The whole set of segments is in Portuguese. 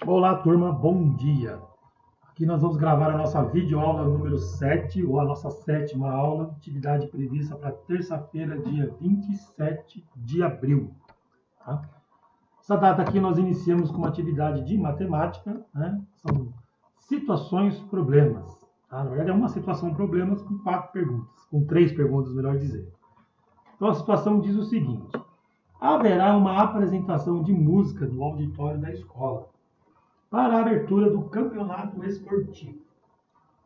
Olá, turma, bom dia. Aqui nós vamos gravar a nossa videoaula número 7, ou a nossa sétima aula, atividade prevista para terça-feira, dia 27 de abril. Tá? Essa data aqui nós iniciamos com uma atividade de matemática, né? São situações, problemas. Tá? Na verdade, é uma situação, problemas com 4 perguntas, com 3 perguntas, melhor dizendo. Então, a situação diz o seguinte: haverá uma apresentação de música no auditório da escola para a abertura do campeonato esportivo.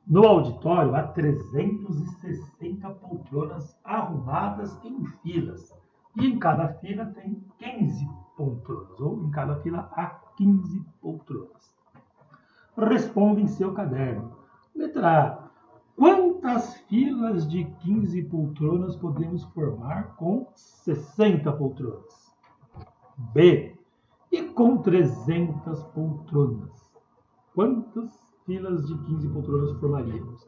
No auditório há 360 poltronas arrumadas em filas. E em cada fila tem 15 poltronas, ou em cada fila há 15 poltronas. Responda em seu caderno. Letra A. Quantas filas de 15 poltronas podemos formar com 60 poltronas? B. E com 300 poltronas, quantas filas de 15 poltronas formaríamos?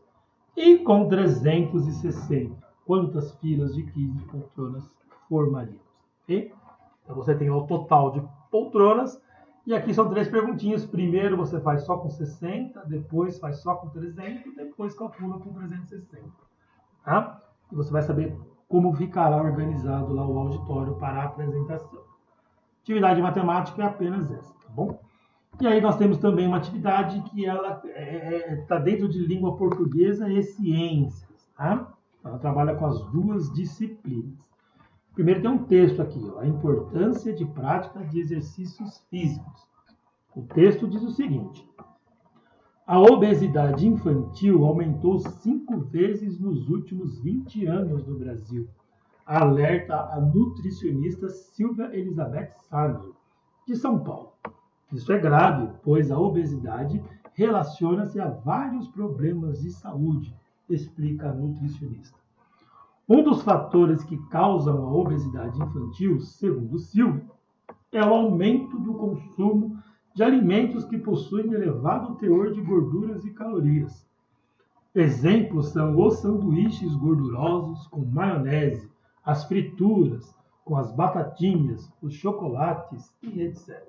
E com 360, quantas filas de 15 poltronas formaríamos? E, então você tem o total de poltronas, e aqui são 3 perguntinhas. Primeiro você faz só com 60, depois faz só com 300, depois calcula com 360. Tá? E você vai saber como ficará organizado lá o auditório para a apresentação. Atividade matemática é apenas essa, tá bom? E aí nós temos também uma atividade que ela está dentro de língua portuguesa e ciências, tá? Ela trabalha com as 2 disciplinas. Primeiro tem um texto aqui, ó, a importância de prática de exercícios físicos. O texto diz o seguinte: a obesidade infantil aumentou 5 vezes nos últimos 20 anos no Brasil. Alerta a nutricionista Silvia Elizabeth Sarno, de São Paulo. Isso é grave, pois a obesidade relaciona-se a vários problemas de saúde, explica a nutricionista. Um dos fatores que causam a obesidade infantil, segundo Silvia, é o aumento do consumo de alimentos que possuem elevado teor de gorduras e calorias. Exemplos são os sanduíches gordurosos com maionese, as frituras, com as batatinhas, os chocolates e etc.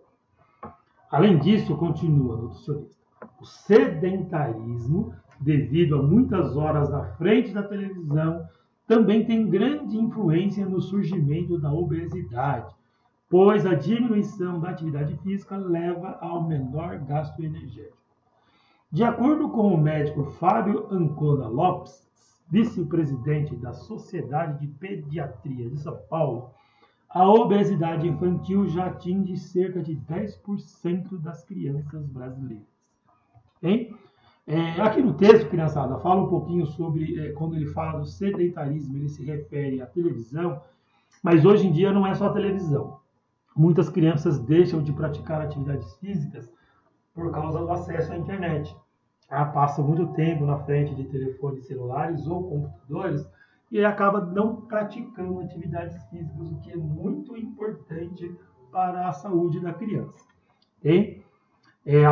Além disso, continua a nutricionista, o sedentarismo, devido a muitas horas na frente da televisão, também tem grande influência no surgimento da obesidade, pois a diminuição da atividade física leva ao menor gasto energético. De acordo com o médico Fábio Ancona Lopes, vice-presidente da Sociedade de Pediatria de São Paulo, a obesidade infantil já atinge cerca de 10% das crianças brasileiras. Hein? Aqui no texto, criançada, fala um pouquinho sobre, quando ele fala do sedentarismo, ele se refere à televisão, mas hoje em dia não é só a televisão. Muitas crianças deixam de praticar atividades físicas por causa do acesso à internet. Passam muito tempo na frente de telefones celulares ou computadores e acaba não praticando atividades físicas, o que é muito importante para a saúde da criança. Okay?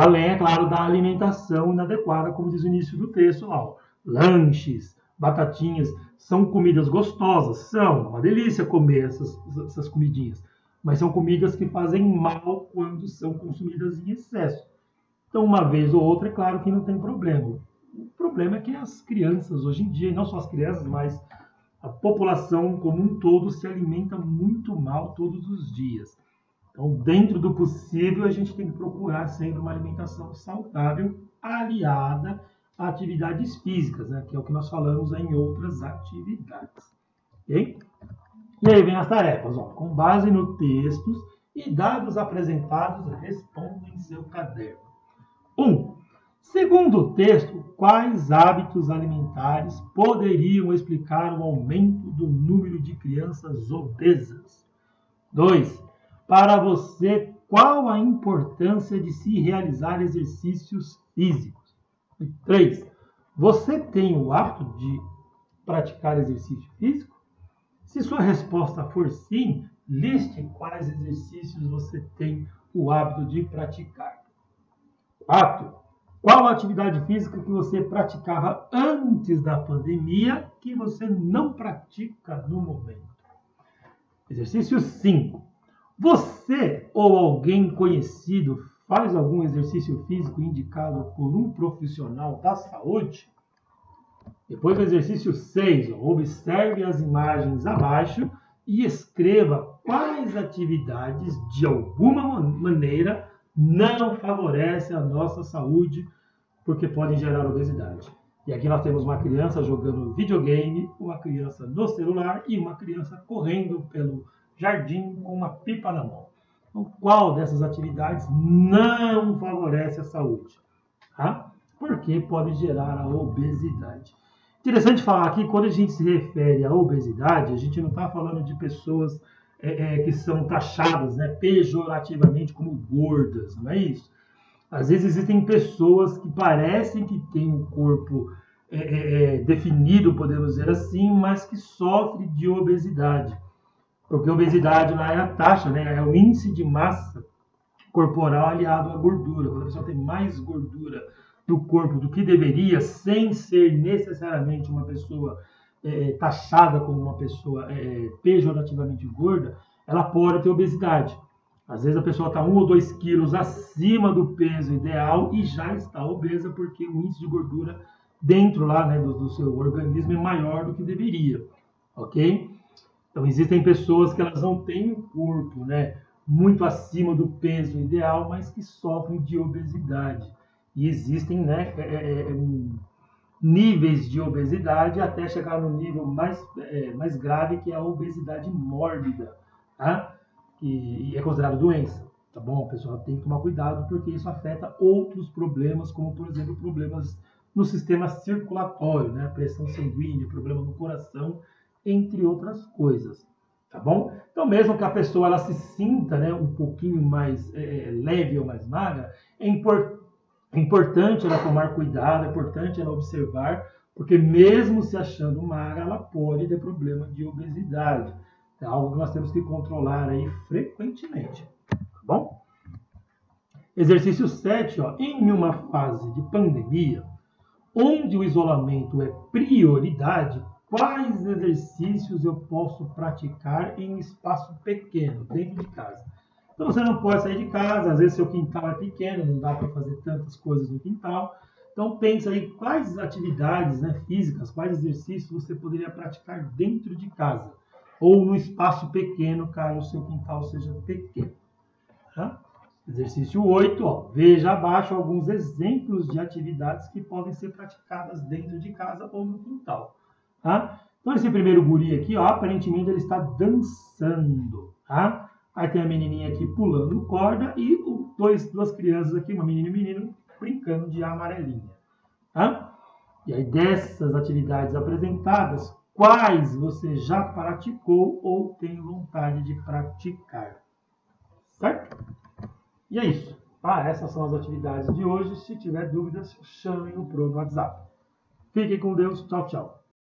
Além, é claro, da alimentação inadequada, como diz o início do texto lá. Ó. Lanches, batatinhas, são comidas gostosas, são uma delícia comer essas comidinhas, mas são comidas que fazem mal quando são consumidas em excesso. Então, uma vez ou outra, é claro que não tem problema. O problema é que as crianças, hoje em dia, e não só as crianças, mas a população como um todo se alimenta muito mal todos os dias. Então, dentro do possível, a gente tem que procurar sempre uma alimentação saudável, aliada a atividades físicas, né? Que é o que nós falamos em outras atividades. Okay? E aí vem as tarefas. Ó. Com base no textos e dados apresentados, responda em seu caderno. 1. Segundo o texto, quais hábitos alimentares poderiam explicar o aumento do número de crianças obesas? 2. Para você, qual a importância de se realizar exercícios físicos? E 3. Você tem o hábito de praticar exercício físico? Se sua resposta for sim, liste quais exercícios você tem o hábito de praticar. 4. Qual a atividade física que você praticava antes da pandemia que você não pratica no momento? Exercício 5. Você ou alguém conhecido faz algum exercício físico indicado por um profissional da saúde? Depois do exercício 6, observe as imagens abaixo e escreva quais atividades, de alguma maneira, não favorecem a nossa saúde, porque podem gerar obesidade. E aqui nós temos uma criança jogando videogame, uma criança no celular e uma criança correndo pelo jardim com uma pipa na mão. Então, qual dessas atividades não favorece a saúde? Tá? Porque pode gerar a obesidade. Interessante falar aqui, quando a gente se refere à obesidade, a gente não está falando de pessoas que são taxadas, né, pejorativamente como gordas, não é isso? Às vezes existem pessoas que parecem que têm um corpo definido, podemos dizer assim, mas que sofrem de obesidade. Porque a obesidade lá é a taxa, né, é o índice de massa corporal aliado à gordura. Quando a pessoa tem mais gordura do corpo do que deveria, sem ser necessariamente uma pessoa taxada como uma pessoa pejorativamente gorda, ela pode ter obesidade. Às vezes a pessoa está 1 ou 2 quilos acima do peso ideal e já está obesa porque o índice de gordura dentro lá, né, do seu organismo é maior do que deveria, ok? Então existem pessoas que elas não têm um corpo, né, muito acima do peso ideal, mas que sofrem de obesidade. E existem, né, níveis de obesidade até chegar no nível mais grave, que é a obesidade mórbida, tá? E é considerado doença, tá bom? A pessoa tem que tomar cuidado porque isso afeta outros problemas, como, por exemplo, problemas no sistema circulatório, né? Pressão sanguínea, problema no coração, entre outras coisas, tá bom? Então, mesmo que a pessoa ela se sinta, né, um pouquinho mais leve ou mais magra, é importante ela tomar cuidado, é importante ela observar, porque mesmo se achando magra, ela pode ter problema de obesidade. É algo que nós temos que controlar aí frequentemente, tá bom? Exercício 7, em uma fase de pandemia, onde o isolamento é prioridade, quais exercícios eu posso praticar em um espaço pequeno, dentro de casa? Então você não pode sair de casa, às vezes seu quintal é pequeno, não dá para fazer tantas coisas no quintal. Então pensa aí quais atividades, né, físicas, quais exercícios você poderia praticar dentro de casa ou no espaço pequeno, caso o seu quintal seja pequeno. Tá? Exercício 8, veja abaixo alguns exemplos de atividades que podem ser praticadas dentro de casa ou no quintal. Tá? Então esse primeiro guri aqui, aparentemente ele está dançando. Tá? Aí tem a menininha aqui pulando corda e duas crianças aqui, uma menina e um menino, brincando de amarelinha. Tá? E aí dessas atividades apresentadas, quais você já praticou ou tem vontade de praticar? Certo? E é isso. Essas são as atividades de hoje. Se tiver dúvidas, chamem o Pro no WhatsApp. Fiquem com Deus. Tchau, tchau.